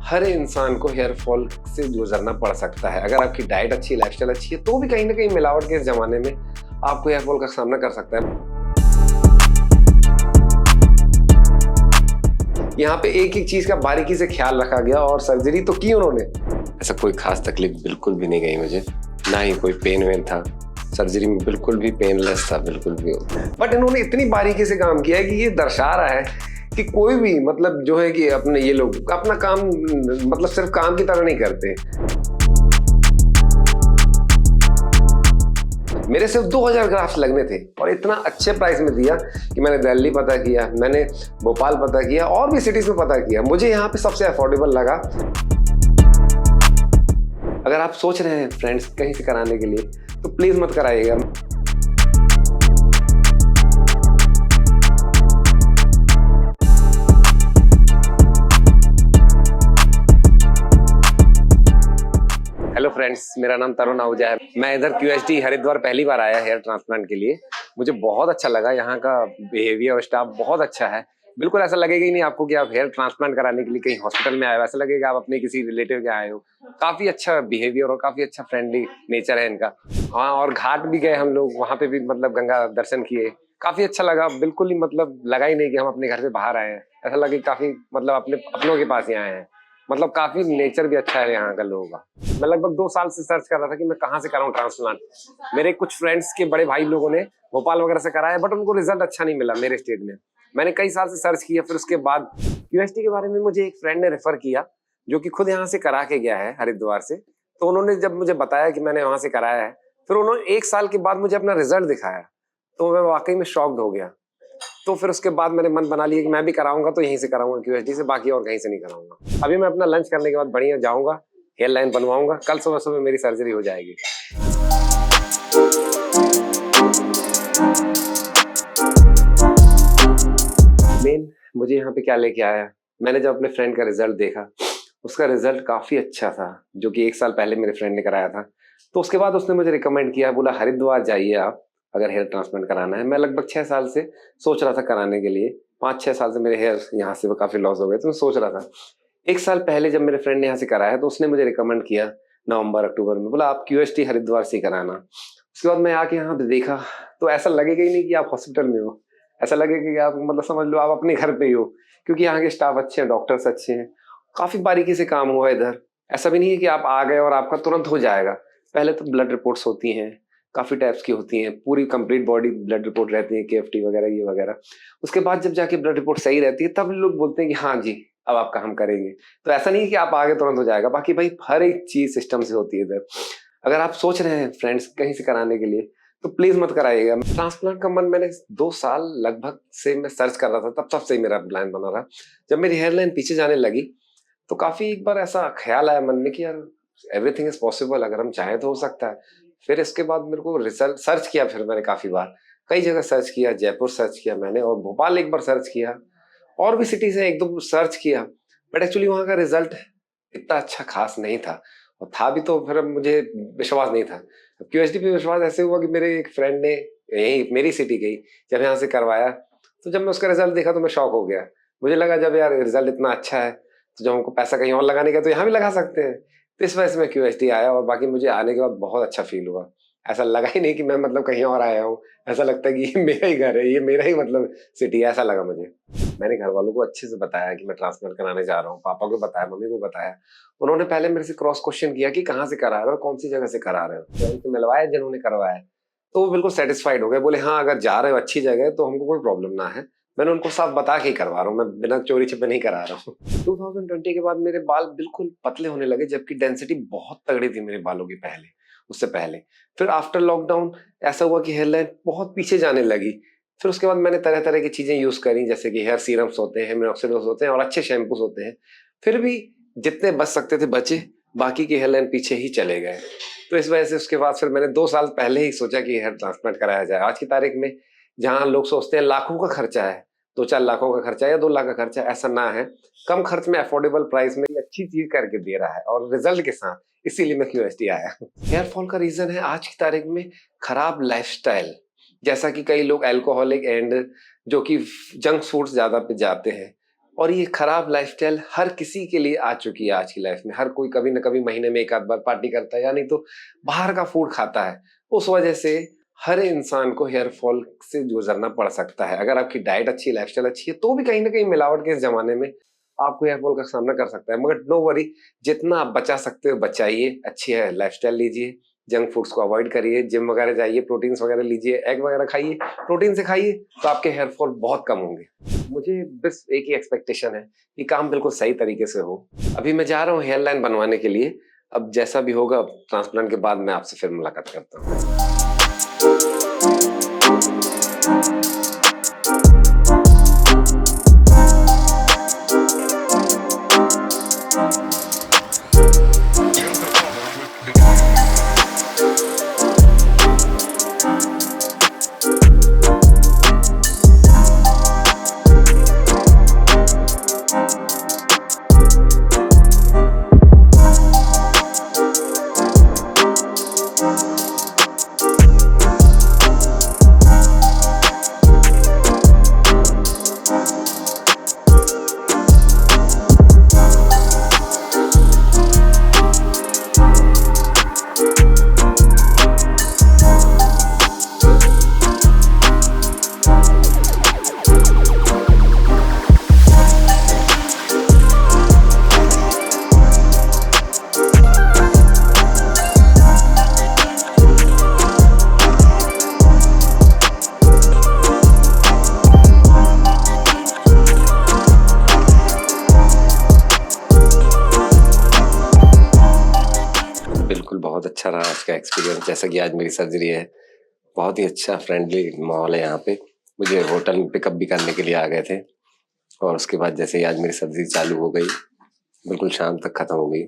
हर इंसान को hair fall से गुजरना पड़ सकता है। अगर आपकी डाइट अच्छी है, लाइफस्टाइल अच्छी है, तो भी कहीं ना कहीं मिलावट के इस जमाने में आपको हेयर फॉल का सामना कर सकता है। यहाँ पे एक एक चीज का बारीकी से ख्याल रखा गया और सर्जरी तो की उन्होंने। ऐसा कोई खास तकलीफ बिल्कुल भी नहीं गई मुझे, ना ही कोई पेन वेन था। सर्जरी में बिल्कुल भी पेनलेस था, बिल्कुल भी। बट इन्होंने इतनी बारीकी से काम किया है कि ये दर्शा रहा है कि कोई भी मतलब जो है कि अपने ये लोग अपना काम मतलब सिर्फ काम की तरह नहीं करते। मेरे सिर्फ 2000 ग्राफ्स लगने थे और इतना अच्छे प्राइस में दिया कि मैंने दिल्ली पता किया, मैंने भोपाल पता किया और भी सिटीज में पता किया। मुझे यहाँ पे सबसे अफोर्डेबल लगा। अगर आप सोच रहे हैं फ्रेंड्स कहीं से कराने के लिए तो प्लीज मत कराइएगा। हेलो फ्रेंड्स, मेरा नाम तरुण आहूजा है। मैं इधर QHD हरिद्वार पहली बार आया हेयर ट्रांसप्लांट के लिए। मुझे बहुत अच्छा लगा, यहाँ का बिहेवियर और स्टाफ बहुत अच्छा है। बिल्कुल ऐसा लगेगा ही नहीं आपको कि आप हेयर ट्रांसप्लांट कराने के लिए कहीं हॉस्पिटल में आए हो। ऐसा लगेगा आप अपने किसी रिलेटिव के आए हो। काफी अच्छा बिहेवियर और काफी अच्छा फ्रेंडली नेचर है इनका। हाँ, और घाट भी गए हम लोग, वहाँ पे भी मतलब गंगा दर्शन किए। काफी अच्छा लगा, बिल्कुल ही मतलब लगा ही नहीं कि हम अपने घर से बाहर आए हैं। ऐसा लगा कि काफी मतलब अपनों के पास ही आए हैं। मतलब काफी नेचर भी अच्छा है यहाँ का लोगों का। मैं लगभग 2 साल से सर्च कर रहा था कि मैं कहाँ से कराऊं ट्रांसप्लांट। मेरे कुछ फ्रेंड्स के बड़े भाई लोगों ने भोपाल वगैरह से कराया, बट उनको रिजल्ट अच्छा नहीं मिला मेरे स्टेट में। मैंने कई साल से सर्च किया, फिर उसके बाद QHD के बारे में मुझे एक फ्रेंड ने रेफर किया जो कि खुद यहाँ से करा के गया है हरिद्वार से। तो उन्होंने जब मुझे बताया कि मैंने वहां से कराया है, फिर उन्होंने 1 साल के बाद मुझे अपना रिजल्ट दिखाया, तो मैं वाकई में शॉक्ड हो गया। तो फिर उसके बाद मैंने मन बना लिया कि मैं भी कराऊंगा तो यहीं से कराऊंगा QHD से, बाकी और कहीं से नहीं कराऊंगा। अभी मैं अपना लंच करने के बाद बढ़िया जाऊंगा, हेयर लाइन बनवाऊंगा। कल सुबह सुबह मेरी सर्जरी हो जाएगी। मेन मुझे यहाँ पे क्या लेके आया, मैंने जब अपने फ्रेंड का रिजल्ट देखा, उसका रिजल्ट काफी अच्छा था, जो कि 1 साल पहले मेरे फ्रेंड ने कराया था। तो उसके बाद उसने मुझे रिकमेंड किया, बोला हरिद्वार जाइए आप अगर हेयर ट्रांसप्लांट कराना है। मैं लगभग 6 साल से सोच रहा था कराने के लिए। 5-6 साल से मेरे हेयर यहाँ से काफी लॉस हो गए, तो मैं सोच रहा था। 1 साल पहले जब मेरे फ्रेंड ने यहाँ से कराया तो उसने मुझे रिकमेंड किया नवंबर अक्टूबर में, बोला आप QHD हरिद्वार से कराना। उसके बाद मैं आके यहाँ पे देखा तो ऐसा लगेगा ही नहीं कि आप हॉस्पिटल में हो। ऐसा लगेगा कि आप मतलब समझ लो आप अपने घर पे ही हो, क्योंकि यहाँ के स्टाफ अच्छे हैं, डॉक्टर्स अच्छे हैं। काफी बारीकी से काम हुआ है इधर। ऐसा भी नहीं है कि आप आ गए और आपका तुरंत हो जाएगा। पहले तो ब्लड रिपोर्ट्स होती हैं, काफी टाइप्स की होती हैं, पूरी कंप्लीट बॉडी ब्लड रिपोर्ट रहती है, KFT वगैरह ये वगैरह। उसके बाद जब जाके ब्लड रिपोर्ट सही रहती है तब लोग बोलते हैं कि हाँ जी अब आपका हम करेंगे। तो ऐसा नहीं है कि आप आगे तुरंत हो जाएगा। बाकी भाई हर एक चीज सिस्टम से होती है इधर। अगर आप सोच रहे हैं फ्रेंड्स कहीं से कराने के लिए तो प्लीज मत कराइएगा। ट्रांसप्लांट का मन मैंने 2 साल लगभग से मैं सर्च कर रहा था, तब से मेरा प्लान बना रहा। जब मेरी हेयरलाइन पीछे जाने लगी तो काफी एक बार ऐसा ख्याल आया मन में कि यार एवरीथिंग इज पॉसिबल, अगर हम चाहें तो हो सकता है। फिर इसके बाद मेरे को रिसर्च सर्च किया, फिर मैंने काफी बार कई जगह सर्च किया, जयपुर सर्च किया मैंने और भोपाल एक बार सर्च किया, और भी सिटीज है 1-2 सर्च किया। बट एक्चुअली वहां का रिजल्ट इतना अच्छा खास नहीं था, और था भी तो फिर मुझे विश्वास नहीं था। अब QHD पे विश्वास ऐसे हुआ कि मेरे एक फ्रेंड ने यही मेरी सिटी गई, जब यहाँ से करवाया, तो जब मैं उसका रिजल्ट देखा तो मैं शॉक हो गया। मुझे लगा जब यार रिजल्ट इतना अच्छा है तो जब हमको पैसा कहीं और लगाने का तो यहाँ भी लगा सकते हैं। तो इस वजह से मैं QHD आया, और बाकी मुझे आने के बाद बहुत अच्छा फील हुआ। ऐसा लगा ही नहीं कि मैं मतलब कहीं और आया हूँ। ऐसा लगता है कि ये मेरा ही घर है, ये मेरा ही मतलब सिटी है, ऐसा लगा मुझे। मैंने घर वालों को अच्छे से बताया कि मैं ट्रांसप्लांट कराने जा रहा हूँ, पापा को बताया, मम्मी को बताया। उन्होंने पहले मेरे से क्रॉस क्वेश्चन किया कि कहाँ से करा रहे हो, कौन सी जगह से करा रहे हो। तो मिलवाया जिन्होंने करवाया, तो वो बिल्कुल सेटिस्फाइड हो गए। बोले हाँ अगर जा रहे हो अच्छी जगह है तो हमको कोई प्रॉब्लम ना है। मैंने उनको साफ बता के ही करवा रहा हूँ, मैं बिना चोरी छिपे नहीं करा रहा हूँ। 2020 के बाद मेरे बाल बिल्कुल पतले होने लगे, जबकि डेंसिटी बहुत तगड़ी थी मेरे बालों की पहले, उससे पहले। फिर आफ्टर लॉकडाउन ऐसा हुआ कि हेयरलाइन बहुत पीछे जाने लगी। फिर उसके बाद मैंने तरह तरह की चीजें यूज करी, जैसे कि हेयर सीरम्स होते हैं, मिनॉक्सिडिल्स होते हैं और अच्छे शैम्पूस होते हैं। फिर भी जितने बच सकते थे बचे, बाकी के हेयरलाइन पीछे ही चले गए। तो इस वजह से उसके बाद फिर मैंने 2 साल पहले ही सोचा कि हेयर ट्रांसप्लांट कराया जाए। आज की तारीख में जहां लोग सोचते हैं लाखों का खर्चा है, 2-4 लाखों का खर्चा या 2 लाख का खर्चा, ऐसा ना है। कम खर्च में अफोर्डेबल प्राइस में अच्छी चीज करके दे रहा है और रिजल्ट के साथ, इसीलिए मैं QHD आया। हेयर फॉल का रीजन है आज की तारीख में खराब लाइफस्टाइल, जैसा कि कई लोग अल्कोहलिक एंड जो कि जंक फूड्स ज्यादा पे जाते हैं, और ये खराब लाइफस्टाइल हर किसी के लिए आ चुकी है आज की लाइफ में। हर कोई कभी ना कभी महीने में एक आध बार पार्टी करता है या नहीं तो बाहर का फूड खाता है। उस वजह से हर इंसान को हेयर फॉल से गुजरना पड़ सकता है। अगर आपकी डाइट अच्छी है, लाइफस्टाइल अच्छी है, तो भी कहीं ना कहीं मिलावट के इस जमाने में आपको हेयर फॉल का सामना कर सकता है। मगर नो वरी, जितना आप बचा सकते हो बचाइए, अच्छी है लाइफस्टाइल लीजिए, जंक फूड्स को अवॉइड करिए, जिम वगैरह जाइए, प्रोटीन्स वगैरह लीजिए, एग वगैरह खाइए, प्रोटीन से खाइए, तो आपके हेयर फॉल बहुत कम होंगे। मुझे बस एक ही एक्सपेक्टेशन है कि काम बिल्कुल सही तरीके से हो। अभी मैं जा रहा हूँ हेयर लाइन बनवाने के लिए। अब जैसा भी होगा ट्रांसप्लांट के बाद मैं आपसे फिर मुलाकात करता हूँ। बिल्कुल, बहुत अच्छा रहा आज का एक्सपीरियंस। जैसा कि आज मेरी सर्जरी है, बहुत ही अच्छा फ्रेंडली माहौल है यहाँ पे। मुझे होटल में पिकअप भी करने के लिए आ गए थे और उसके बाद जैसे ही आज मेरी सर्जरी चालू हो गई, बिल्कुल शाम तक खत्म हो गई।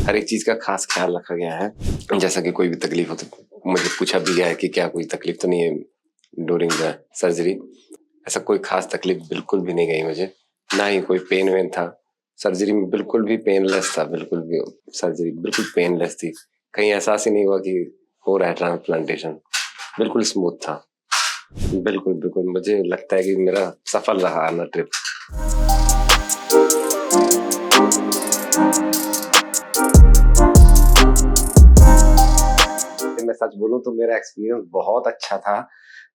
हर एक चीज़ का खास ख्याल रखा गया है। जैसा कि कोई भी तकलीफ हो तो मुझे पूछा भी गया है कि क्या कोई तकलीफ तो नहीं है ड्यूरिंग द सर्जरी। ऐसा कोई खास तकलीफ बिल्कुल भी नहीं गई मुझे, ना ही कोई पेन वेन था। सर्जरी में बिल्कुल भी पेनलेस था, बिल्कुल भी सर्जरी बिल्कुल पेनलेस थी। कहीं एहसास ही नहीं हुआ कि हो रहा है ट्रांसप्लांटेशन। बिल्कुल स्मूथ था। बिल्कुल, बिल्कुल मुझे लगता है कि मेरा सफल रहा आना ट्रिप। मैं सच बोलूं तो मेरा एक्सपीरियंस बहुत अच्छा था।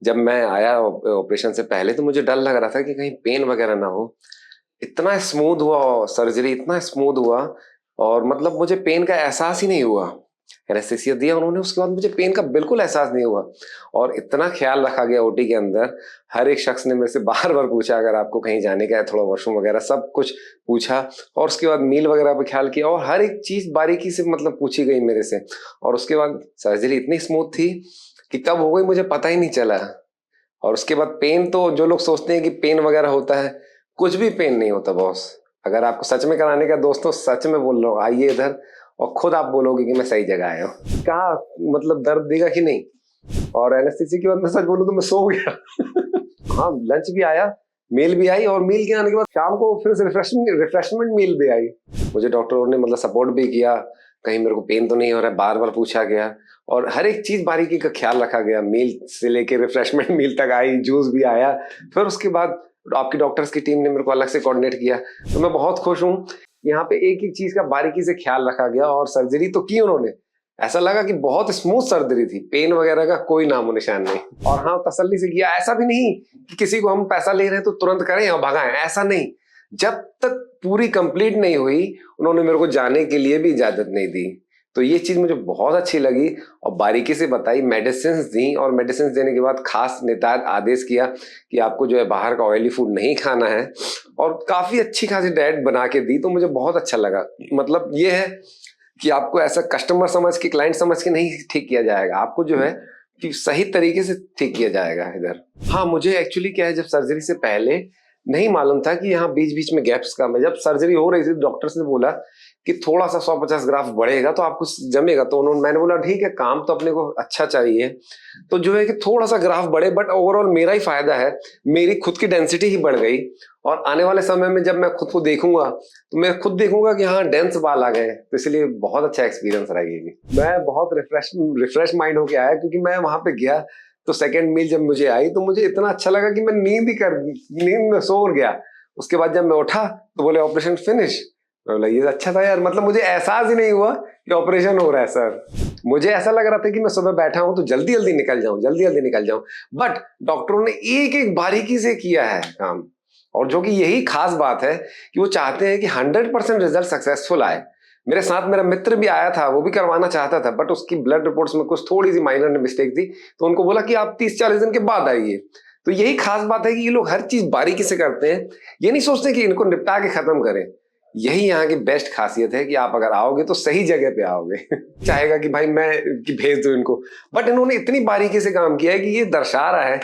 जब मैं आया ऑपरेशन से पहले तो मुझे डर लग रहा था कि कहीं पेन वगैरह ना हो। इतना स्मूथ हुआ सर्जरी, इतना स्मूथ हुआ और मतलब मुझे पेन का एहसास ही नहीं हुआ। एनेस्थीसिया दिया उन्होंने, उसके बाद मुझे पेन का बिल्कुल एहसास नहीं हुआ और इतना ख्याल रखा गया ओटी के अंदर। हर एक शख्स ने मेरे से बार बार पूछा अगर आपको कहीं जाने का है, थोड़ा वॉशरूम वगैरह सब कुछ पूछा और उसके बाद मील वगैरह पे ख्याल किया और हर एक चीज बारीकी से मतलब पूछी गई मेरे से। और उसके बाद सर्जरी इतनी स्मूथ थी कि कब हो गई मुझे पता ही नहीं चला। और उसके बाद पेन तो जो लोग सोचते हैं कि पेन वगैरह होता है, कुछ भी पेन नहीं होता बॉस। अगर आपको सच में कराने का दोस्तों, सच में बोल रहा हूँ, आइए इधर और खुद आप बोलोगे कि मैं सही जगह आया हूँ। कहा मतलब दर्द देगा कि नहीं। और एनेस्थीसिया के बाद मैं सच बोलूं तो मैं सो गया। हाँ, लंच भी आया, मील भी आई और मील के आने के बाद शाम को फिर से रिफ्रेशमेंट मील भी आई। मुझे डॉक्टरों ने मतलब सपोर्ट भी किया, कहीं मेरे को पेन तो नहीं हो रहा है, बार बार पूछा गया और हर एक चीज बारीकी का ख्याल रखा गया। मील से लेके रिफ्रेशमेंट मील तक आई, जूस भी आया। फिर उसके बाद आपकी डॉक्टर्स की टीम ने मेरे को अलग से कोऑर्डिनेट किया। तो मैं बहुत खुश हूँ। यहाँ पे एक एक चीज का बारीकी से ख्याल रखा गया और सर्जरी तो की उन्होंने। ऐसा लगा कि बहुत स्मूथ सर्जरी थी, पेन वगैरह का कोई नामो निशान नहीं। और हाँ, तसल्ली से किया। ऐसा भी नहीं कि किसी को हम पैसा ले रहे हैं तो तुरंत करें और भगाएं, ऐसा नहीं। जब तक पूरी कंप्लीट नहीं हुई उन्होंने मेरे को जाने के लिए भी इजाजत नहीं दी। तो ये चीज मुझे बहुत अच्छी लगी और बारीकी से बताई, मेडिसिन दी और मेडिसिन देने के बाद खास निताज आदेश किया कि आपको जो है बाहर का ऑयली फूड नहीं खाना है और काफी अच्छी खासी डाइट बना के दी। तो मुझे बहुत अच्छा लगा। मतलब ये है कि आपको ऐसा कस्टमर समझ के, क्लाइंट समझ के नहीं ठीक किया जाएगा, आपको जो है कि सही तरीके से ठीक किया जाएगा इधर। हाँ, मुझे एक्चुअली क्या है, जब सर्जरी से पहले नहीं मालूम था कि यहाँ बीच बीच में गैप्स कम है। जब सर्जरी हो रही थी डॉक्टर्स ने बोला कि थोड़ा सा 150 ग्राफ बढ़ेगा तो आपको जमेगा। तो उन्होंने, मैंने बोला ठीक है, काम तो अपने को अच्छा चाहिए तो जो है कि थोड़ा सा ग्राफ बढ़े, बट ओवरऑल मेरा ही फायदा है। मेरी खुद की डेंसिटी ही बढ़ गई और आने वाले समय में जब मैं खुद को देखूंगा तो मैं खुद देखूंगा कि हाँ डेंस बाल आ गए। तो इसलिए बहुत अच्छा एक्सपीरियंस रहा ये। मैं बहुत रिफ्रेश माइंड होके आया क्योंकि मैं वहां पे गया तो सेकंड मील जब मुझे आई तो मुझे इतना अच्छा लगा कि मैं नींद में सो गया। उसके बाद जब मैं उठा तो बोले ऑपरेशन फिनिश। मैं बोला ये अच्छा था यार, मतलब मुझे एहसास ही नहीं हुआ कि ऑपरेशन हो रहा है सर। मुझे ऐसा लग रहा था कि मैं सुबह बैठा हूं तो जल्दी जल्दी निकल जाऊं, जल्दी जल्दी निकल जाऊं, बट डॉक्टरों ने एक एक बारीकी से किया है काम। और जो कि यही खास बात है कि वो चाहते हैं कि 100% रिजल्ट सक्सेसफुल आए। मेरे साथ मेरा मित्र भी आया था, वो भी करवाना चाहता था, बट उसकी ब्लड रिपोर्ट्स में कुछ थोड़ी सी माइनर मिस्टेक थी, तो उनको बोला कि आप 30-40 दिन के बाद आइए। तो यही खास बात है कि ये लोग हर चीज बारीकी से करते हैं, ये नहीं सोचते कि इनको निपटा के खत्म करें। यही यहाँ की बेस्ट खासियत है कि आप अगर आओगे तो सही जगह पे आओगे। चाहेगा कि भाई मैं कि भेज दूं इनको, बट इन्होंने इतनी बारीकी से काम किया है कि ये दर्शा रहा है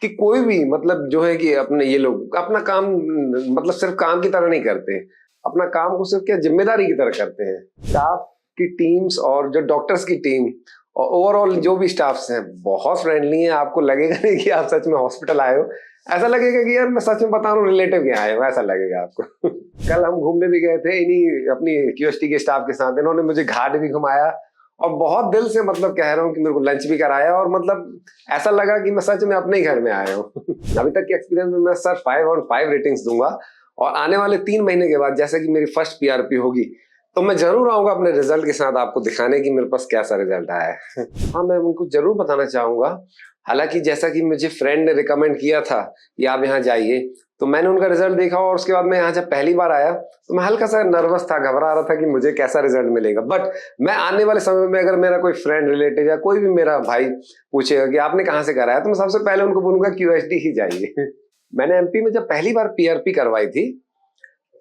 कि कोई भी मतलब जो है कि अपने ये लोग अपना काम मतलब सिर्फ काम की तरह नहीं करते, अपना काम को सिर्फ क्या जिम्मेदारी की तरह करते हैं। स्टाफ की टीम्स और जो डॉक्टर्स की टीम और ओवरऑल जो भी स्टाफ्स हैं बहुत फ्रेंडली हैं। आपको लगेगा नहीं कि आप सच में हॉस्पिटल आए हो, ऐसा लगेगा कि यार मैं सच में बता रहा हूँ रिलेटिव के आए हो, ऐसा लगेगा आपको। कल हम घूमने भी गए थे इन्हीं अपनी QST के स्टाफ के साथ, इन्होंने मुझे घाट भी घुमाया और बहुत दिल से मतलब कह रहा हूँ कि मेरे को लंच भी कराया, और मतलब ऐसा लगा कि मैं सच में अपने ही घर में आया हूँ। अभी तक के एक्सपीरियंस में मैं सर 5/5 रेटिंग्स दूंगा, और आने वाले 3 महीने के बाद जैसे कि मेरी फर्स्ट PRP होगी तो मैं जरूर आऊंगा अपने रिजल्ट के साथ आपको दिखाने की मेरे पास कैसा रिजल्ट आया है। हाँ, मैं उनको जरूर बताना चाहूंगा। हालांकि जैसा कि मुझे फ्रेंड ने रिकमेंड किया था कि आप यहाँ जाइए, तो मैंने उनका रिजल्ट देखा और उसके बाद मैं यहाँ जब पहली बार आया तो मैं हल्का सा नर्वस था, घबरा रहा था कि मुझे कैसा रिजल्ट मिलेगा। बट मैं आने वाले समय में अगर मेरा कोई फ्रेंड रिलेटिव या कोई भी मेरा भाई पूछेगा कि आपने कहाँ से कराया, तो मैं सबसे पहले उनको बोलूंगा QST ही जाइए। मैंने MP में जब पहली बार PRP करवाई थी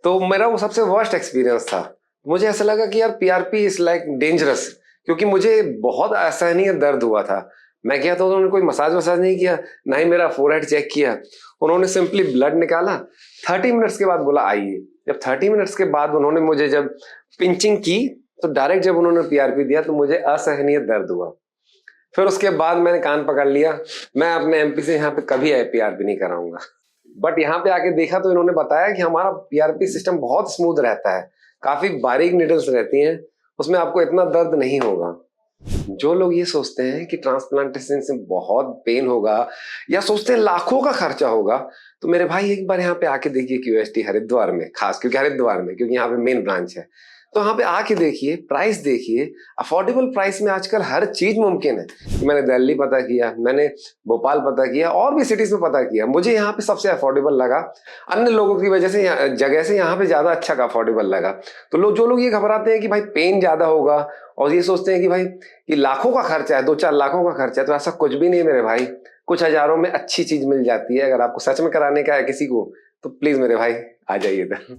तो मेरा वो सबसे वर्स्ट एक्सपीरियंस था। मुझे ऐसा लगा कि यार PRP इज लाइक डेंजरस, क्योंकि मुझे बहुत असहनीय दर्द हुआ था। मैं गया तो उन्होंने कोई मसाज वसाज नहीं किया, ना ही मेरा फोरहेड चेक किया, उन्होंने सिंपली ब्लड निकाला, 30 मिनट्स के बाद बोला आइए। जब 30 मिनट्स के बाद उन्होंने मुझे जब पिंचिंग की तो डायरेक्ट जब उन्होंने PRP दिया तो मुझे असहनीय दर्द हुआ। फिर उसके बाद मैंने कान पकड़ लिया, मैं अपने MP से यहाँ पे कभी PRP नहीं कराऊंगा। बट यहाँ पे आके देखा तो इन्होंने बताया कि हमारा PRP सिस्टम बहुत स्मूथ रहता है, काफी बारीक निडल्स रहती हैं, उसमें आपको इतना दर्द नहीं होगा। जो लोग ये सोचते हैं कि ट्रांसप्लांटेशन से बहुत पेन होगा या सोचते हैं लाखों का खर्चा होगा, तो मेरे भाई एक बार यहाँ पे आके देखिए QST हरिद्वार में, खास क्योंकि हरिद्वार में, क्योंकि यहाँ पे मेन ब्रांच है, तो यहाँ पे आके देखिए, प्राइस देखिए, अफोर्डेबल प्राइस में आजकल हर चीज मुमकिन है। मैंने दिल्ली पता किया, मैंने भोपाल पता किया, और भी सिटीज में पता किया, मुझे यहाँ पे सबसे अफोर्डेबल लगा। अन्य लोगों की वजह से जगह से यहाँ पे ज्यादा अच्छा का अफोर्डेबल लगा। तो जो लोग ये घबराते हैं कि भाई पेन ज्यादा होगा और ये सोचते हैं कि भाई ये लाखों का खर्चा है, 2-4 लाखों का खर्चा है, तो ऐसा कुछ भी नहीं मेरे भाई। कुछ हजारों में अच्छी चीज मिल जाती है। अगर आपको सच में कराने का है किसी को तो प्लीज मेरे भाई आ जाइए इधर।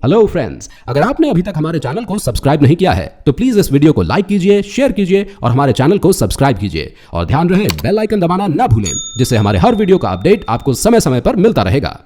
हेलो फ्रेंड्स, अगर आपने अभी तक हमारे चैनल को सब्सक्राइब नहीं किया है तो प्लीज इस वीडियो को लाइक कीजिए, शेयर कीजिए और हमारे चैनल को सब्सक्राइब कीजिए। और ध्यान रहे बेल आइकन दबाना ना भूलें, जिससे हमारे हर वीडियो का अपडेट आपको समय समय पर मिलता रहेगा।